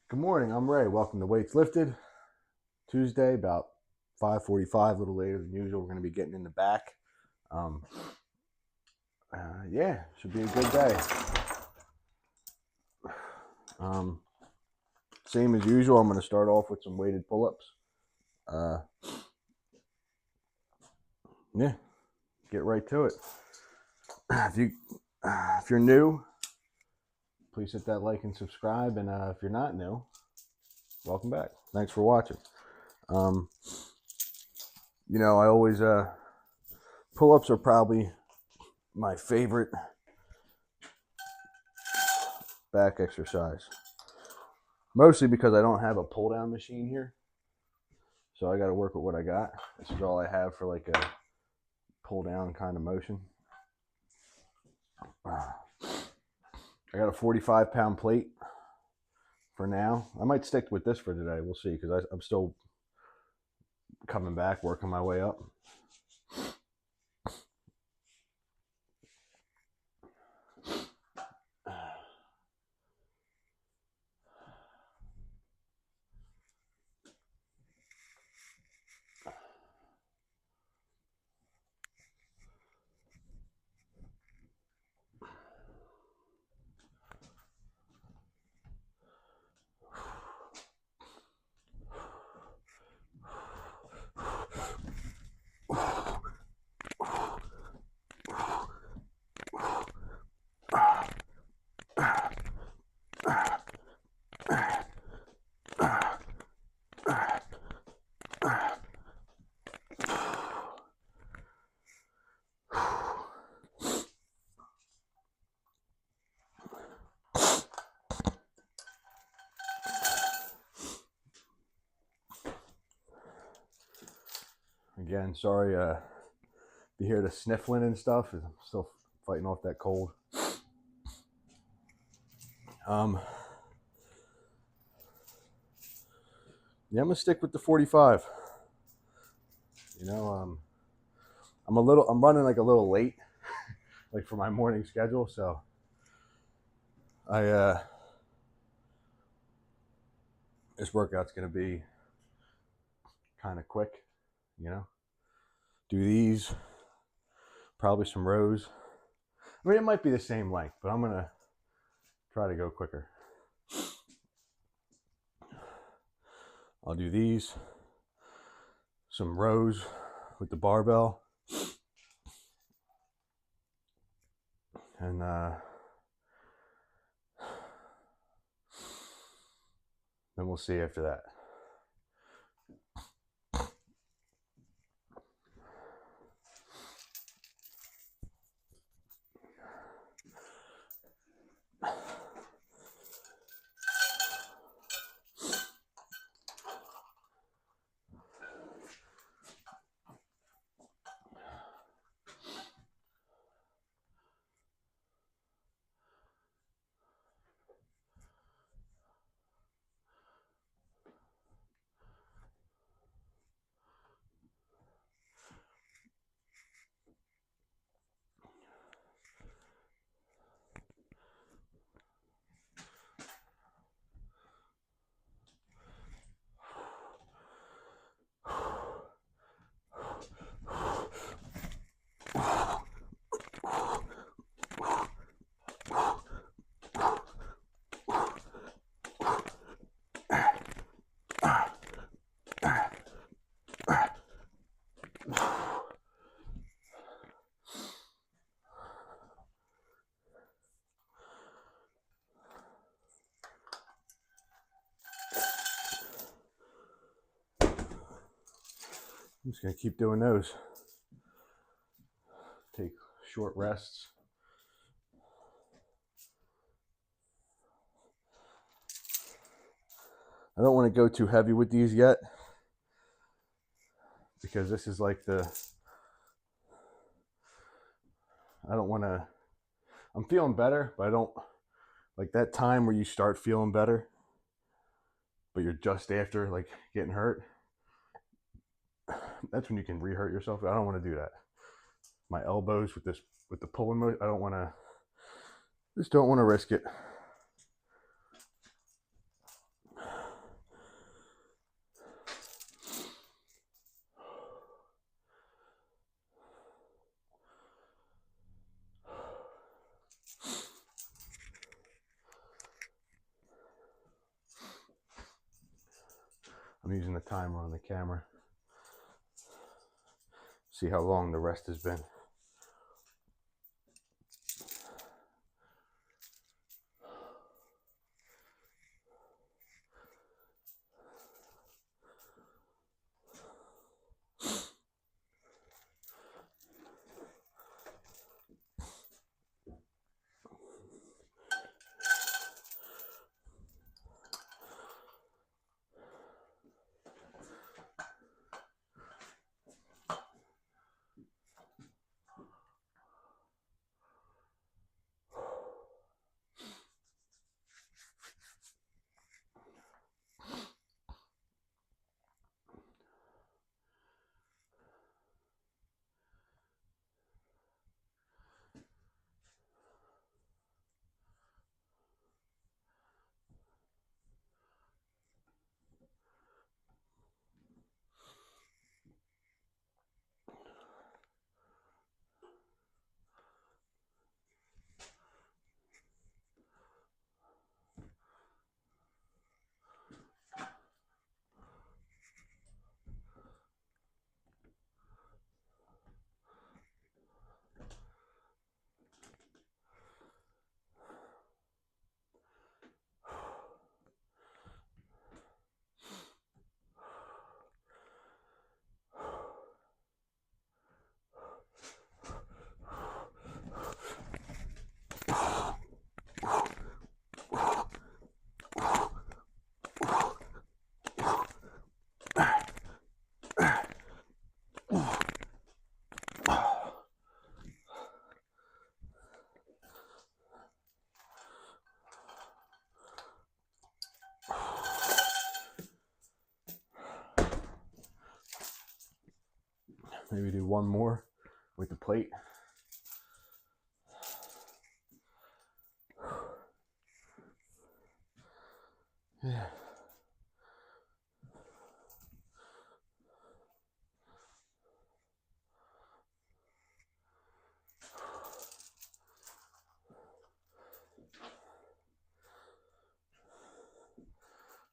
Good morning, I'm Ray. Welcome to Weights Lifted. Tuesday, about 5:45, a little later than usual. We're going to be getting in the back. Um, yeah, should be a good day. Um, Same as usual, I'm going to start off with some weighted pull-ups. Yeah, get right to it. If you if you're new, please hit that like and subscribe. And if you're not new, welcome back. Thanks for watching. Um, I always pull-ups are probably my favorite back exercise. Mostly because I don't have a pull down machine here. So I got to work with what I got. This is all I have for like a pull down kind of motion. I got a 45-pound plate for now. I might stick with this for today. We'll see, because I'm still coming back, working my way up. Again, sorry if you hear the sniffling and stuff. I'm still fighting off that cold. Yeah, I'm gonna stick with the 45. I'm running like a little late, like for my morning schedule. So this workout's gonna be kind of quick. Do these, probably some rows. I mean, it might be the same length, but I'm gonna try to go quicker. I'll do these, some rows with the barbell, and then we'll see after that. I'm just gonna keep doing those. Take short rests. I don't want to go too heavy with these yet, because this is like I don't want to, I'm feeling better, but I don't, like that time where you start feeling better, but you're just after like getting hurt. That's when you can re-hurt yourself. I don't want to do that. My elbows with the pulling motion, I don't want to, just don't want to risk it. I'm using the timer on the camera. See how long the rest has been. Maybe do one more with the plate. Yeah.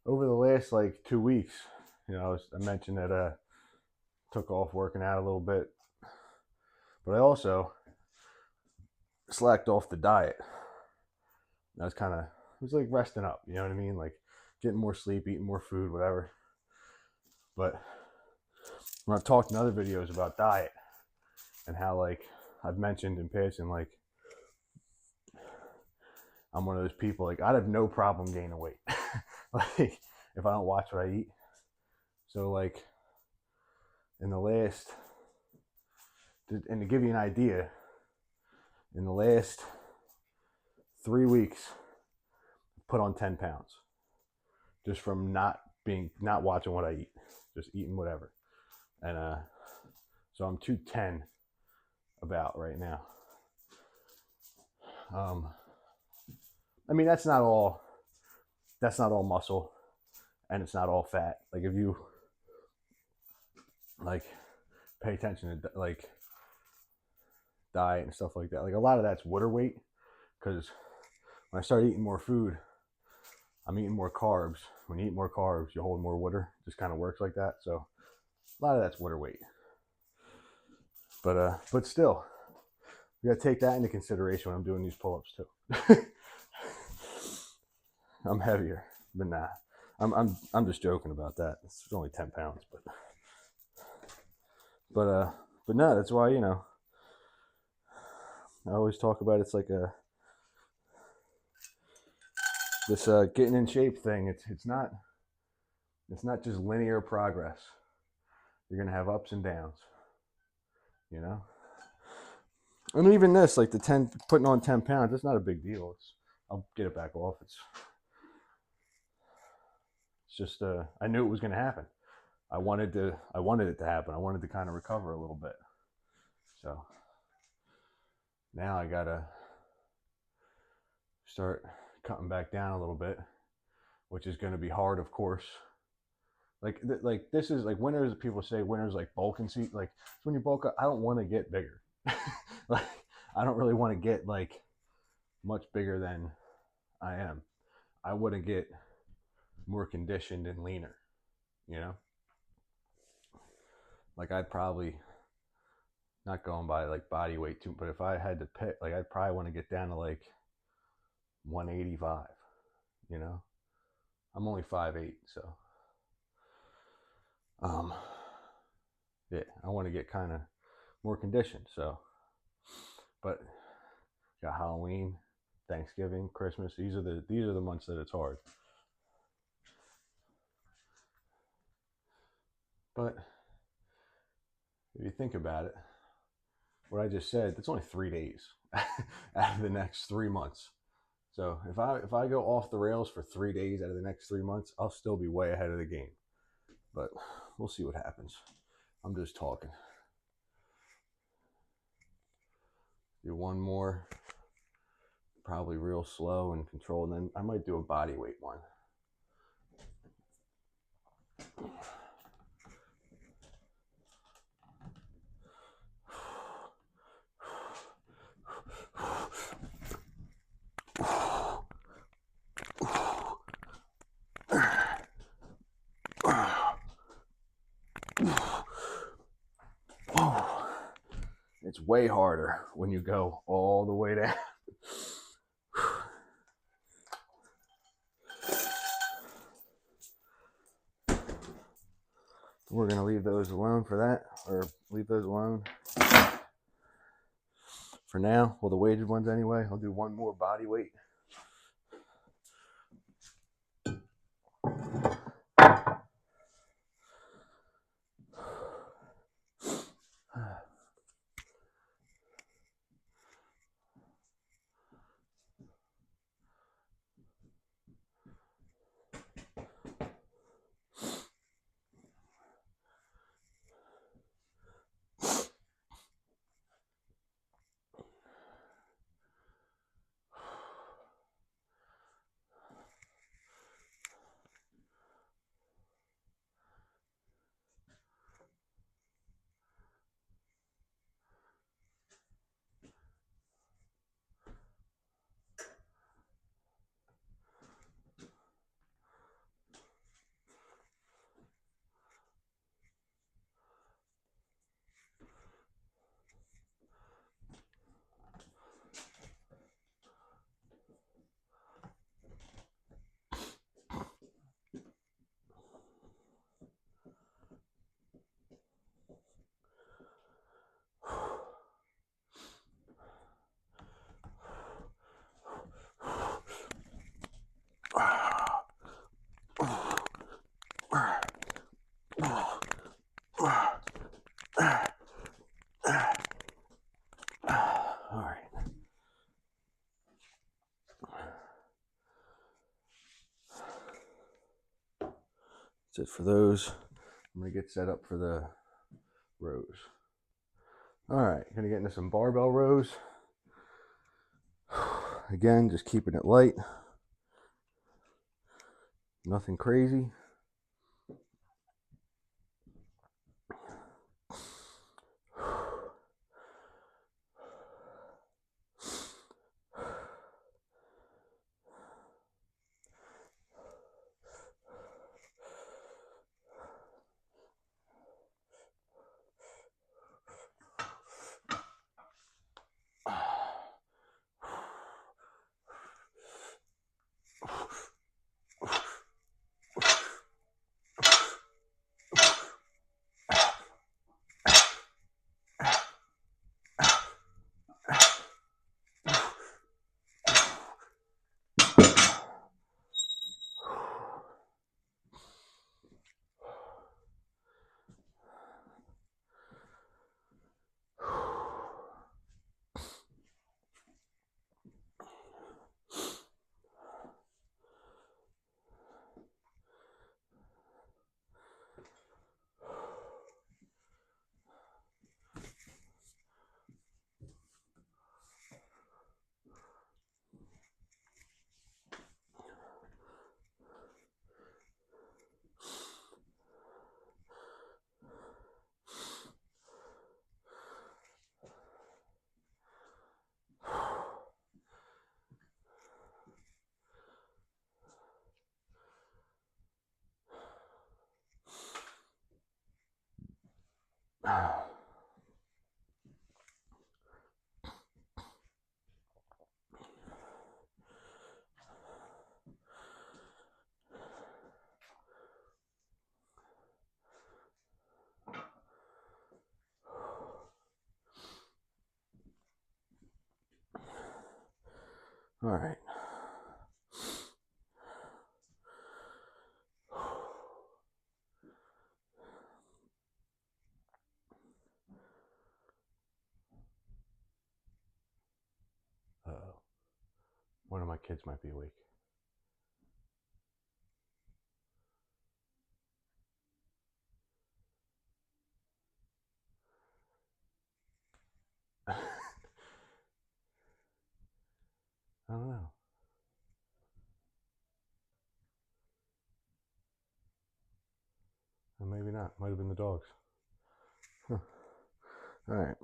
Over the last like 2 weeks, I mentioned that took off working out a little bit, but I also slacked off the diet. I was it was like resting up, you know what I mean? Like getting more sleep, eating more food, whatever. But when I've talked in other videos about diet and how like I've mentioned in passing, like I'm one of those people, like I'd have no problem gaining weight. Like if I don't watch what I eat. So like in the last, and to give you an idea, in the last 3 weeks, put on 10 pounds just from not watching what I eat, just eating whatever. And so I'm 210 about right now. I mean, that's not all muscle, and it's not all fat. Like if you like pay attention to like diet and stuff like that, like a lot of that's water weight, because when I start eating more food, I'm eating more carbs. When you eat more carbs, you hold more water. It just kind of works like that. So a lot of that's water weight. But still, you gotta take that into consideration when I'm doing these pull-ups too. I'm heavier, but nah. I'm just joking about that. It's only 10 pounds, but no, that's why, I always talk about it's like this getting in shape thing. It's not just linear progress. You're gonna have ups and downs, you know. And even this, like putting on 10 pounds, it's not a big deal. I'll get it back off. It's just I knew it was gonna happen. I wanted it to happen. I wanted to kind of recover a little bit. So now I gotta start cutting back down a little bit, which is going to be hard, of course. Like this is like winners. People say winners like bulk and see, like when you bulk up. I don't want to get bigger. Like I don't really want to get like much bigger than I am. I want to get more conditioned and leaner. you know? Like I'd probably not going by like body weight too, but if I had to pick, like I'd probably want to get down to like 185, you know? I'm only 5'8", so um yeah, I want to get kind of more conditioned. So, but got Halloween, Thanksgiving, Christmas. These are the months that it's hard. But if you think about it, what I just said, that's only 3 days out of the next 3 months. So if I go off the rails for 3 days out of the next 3 months, I'll still be way ahead of the game. But we'll see what happens. I'm just talking. Do one more, probably real slow and controlled, and then I might do a body weight one. It's way harder when you go all the way down. We're going to leave those alone for that, or leave those alone for now. Well, the weighted ones anyway. I'll do one more body weight. All right. That's it for those. I'm going to get set up for the rows. All right, going to get into some barbell rows. Again, just keeping it light. Nothing crazy. All right. Uh-oh. One of my kids might be awake. I don't know. Or maybe not. Might have been the dogs. Huh. All right.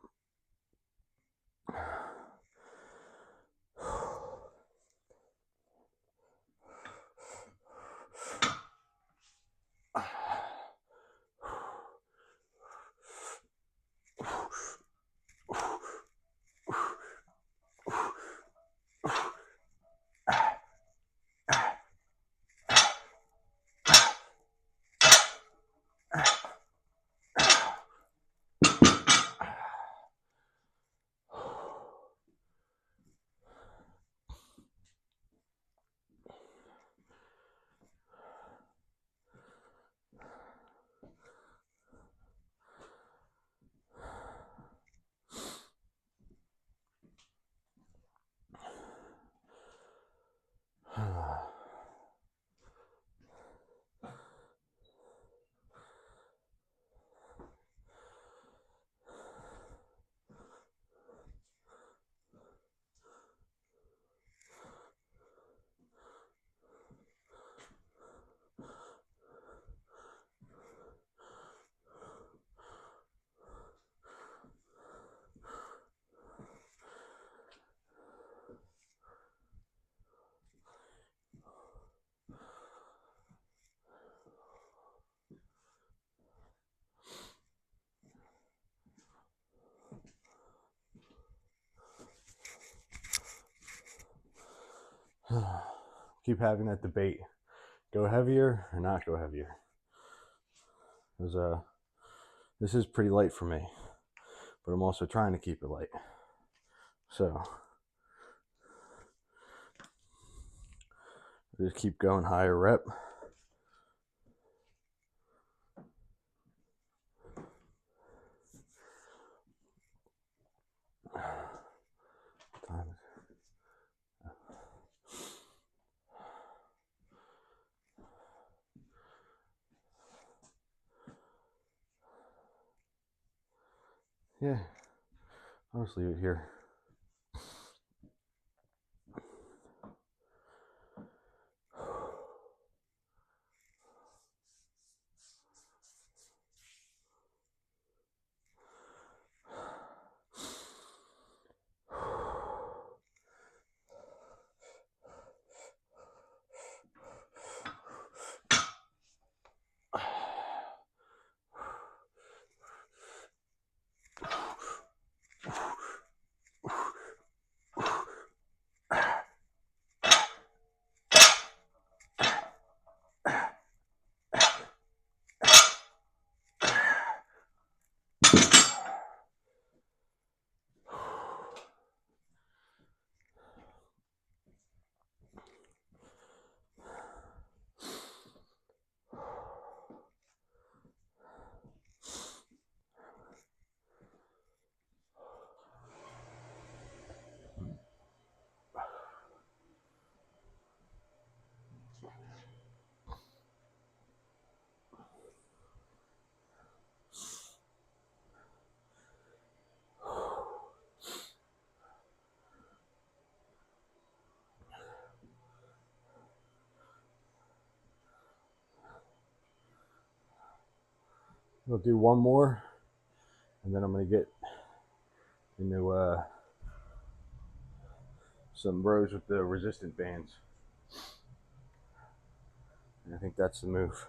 Keep having that debate. Go heavier or not go heavier. This is pretty light for me, but I'm also trying to keep it light. So just keep going higher rep. Yeah, I'll just leave it here. We'll do one more, and then I'm going to get into some rows with the resistant bands. And I think that's the move.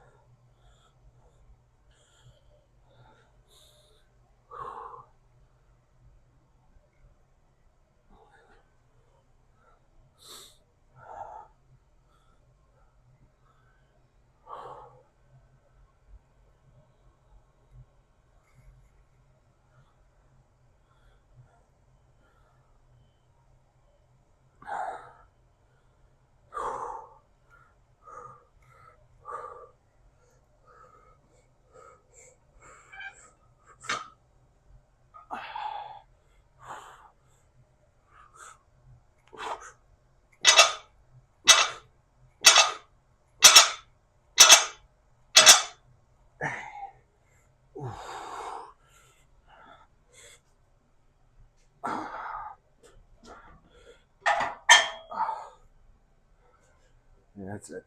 that's it.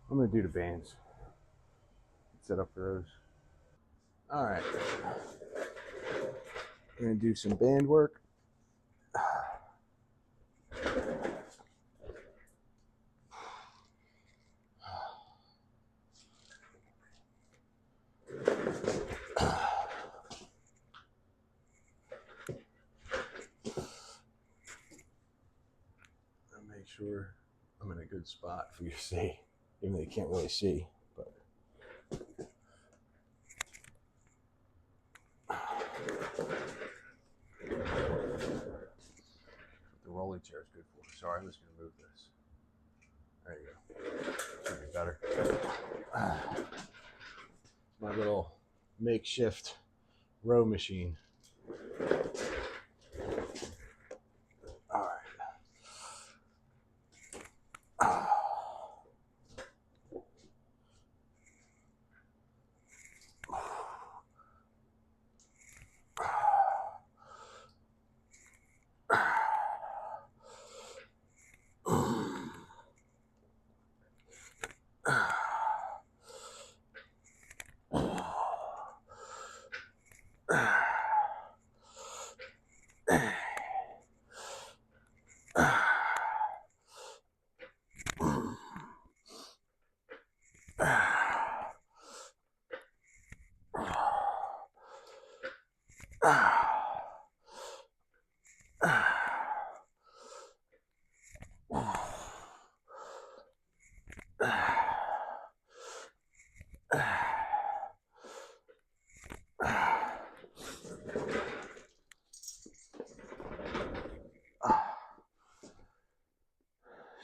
I'm gonna do the bands. Set up for those. All right. We're gonna do some band work. Make sure I'm in a good spot for you to see, even though you can't really see. But the rolling chair is good for. Sorry, I'm just gonna move this. There you go. Should be better. My little makeshift row machine. All right.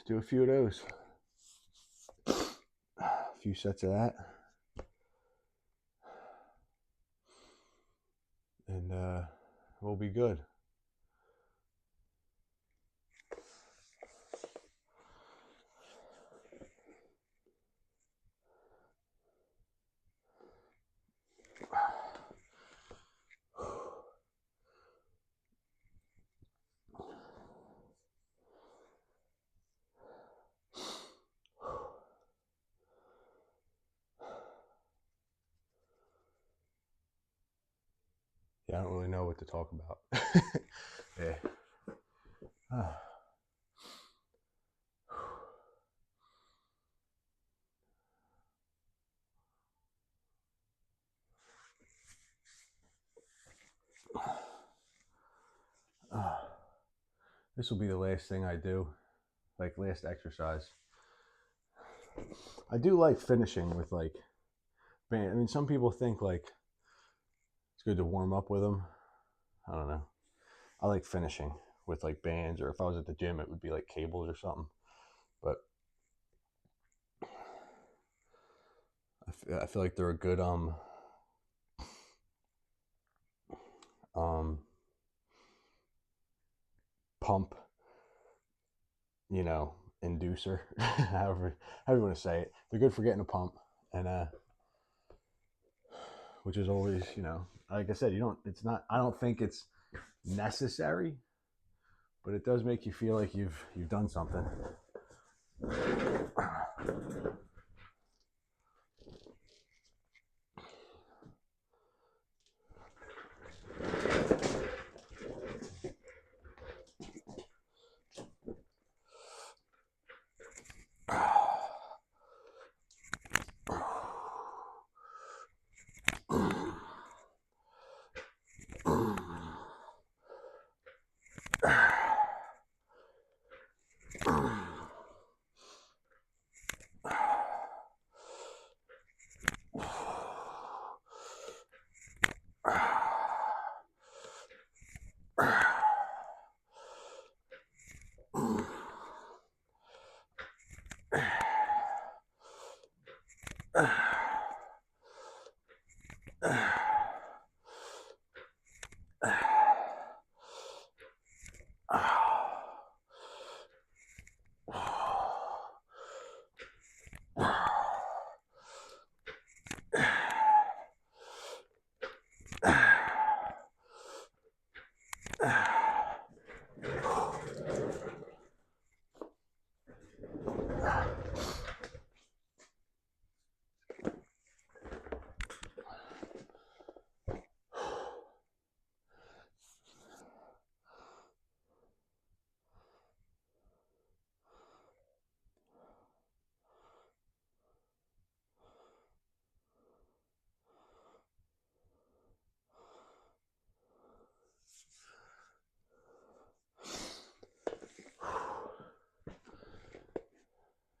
Do a few of those. A few sets of that. And we'll be good. Yeah, I don't really know what to talk about. Yeah. This will be the last thing I do, like last exercise. I do like finishing with like band. I mean, some people think like it's good to warm up with them. I don't know. I like finishing with like bands, or if I was at the gym, it would be like cables or something. But I feel like they're a good pump, you know, inducer, however you want to say it. They're good for getting a pump, and which is always, you know, like I said, I don't think it's necessary, but it does make you feel like you've done something.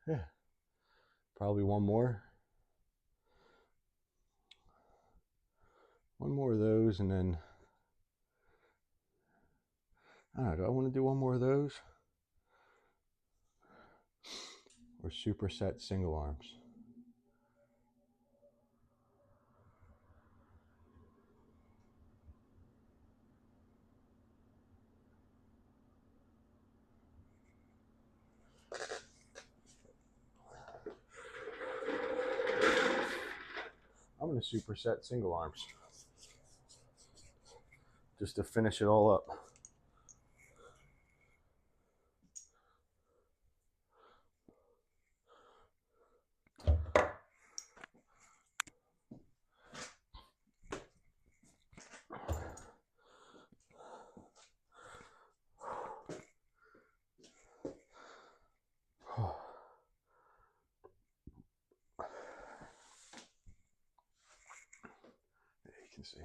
Yeah, probably one more of those, and then I don't know, do I want to do one more of those or superset single arms? I'm going to superset single arms just to finish it all up. There you can see.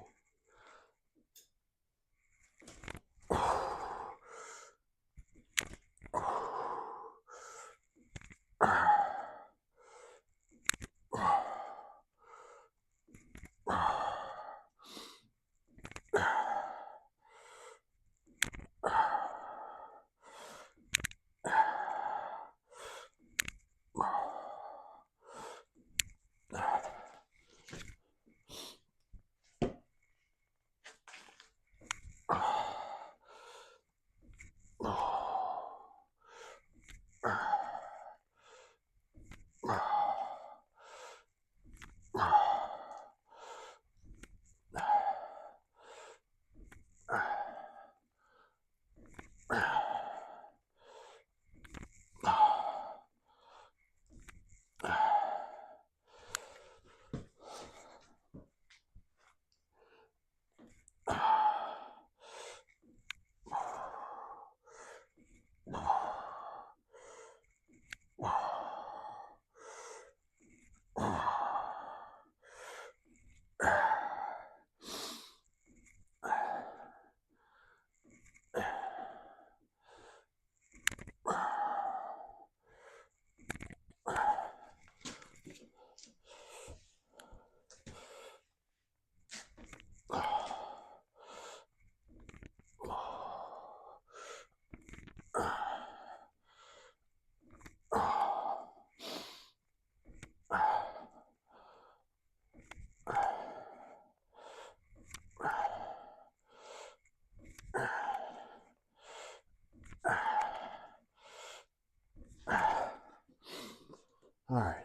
All right,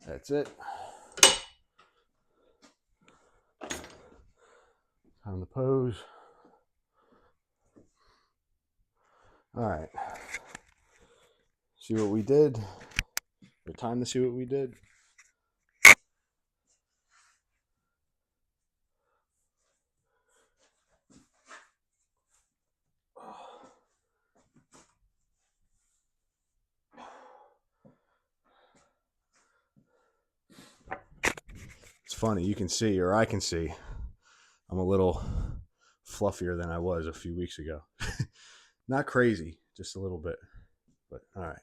that's it. Time to pose. All right, see what we did, or time to see what we did. It's funny, you can see, or I can see, I'm a little fluffier than I was a few weeks ago. Not crazy, just a little bit. But all right.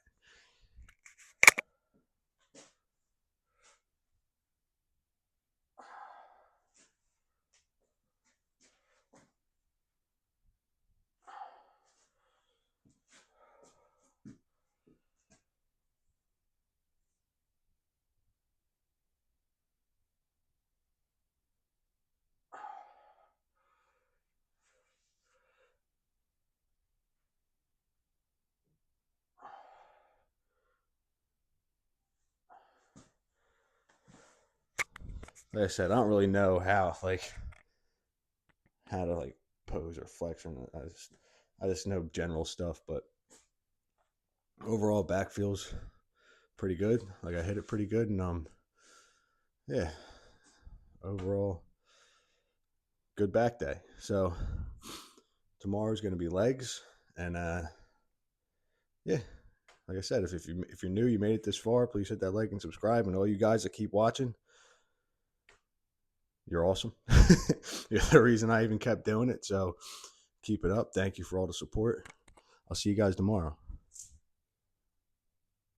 Like I said, I don't really know how to pose or flex, or I just know general stuff. But overall, back feels pretty good. Like I hit it pretty good, and yeah, overall good back day. So tomorrow's going to be legs, and yeah, like I said, if you're new, you made it this far, please hit that like and subscribe. And all you guys that keep watching, you're awesome. You're the reason I even kept doing it. So keep it up. Thank you for all the support. I'll see you guys tomorrow.